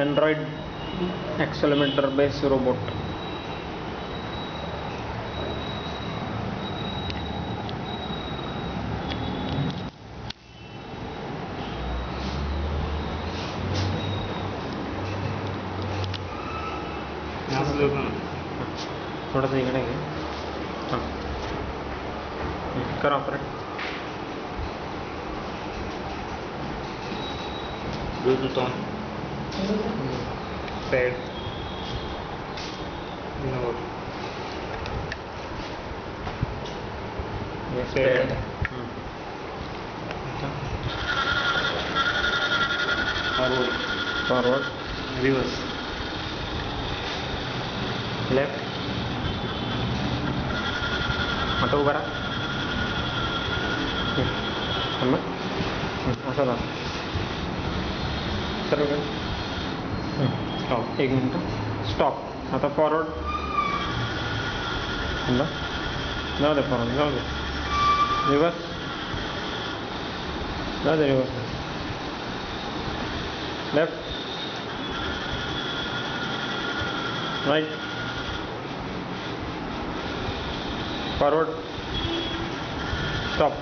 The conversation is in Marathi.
Android accelerometer based robot. थोड़ा सा इकडे घे. हां कर operate. Bluetooth on. Paired. Remote. Yes, Paired. Forward. Reverse. Left. आता उभा राहा. असं जा. सर्व स्टॉप. 1 मिनिट. स्टॉप. आता फॉरवर्ड. जाऊ दे फॉरवर्ड. जाऊ दे. रिवर्स. जाऊ दे reverse. Left. Right. Forward. Stop.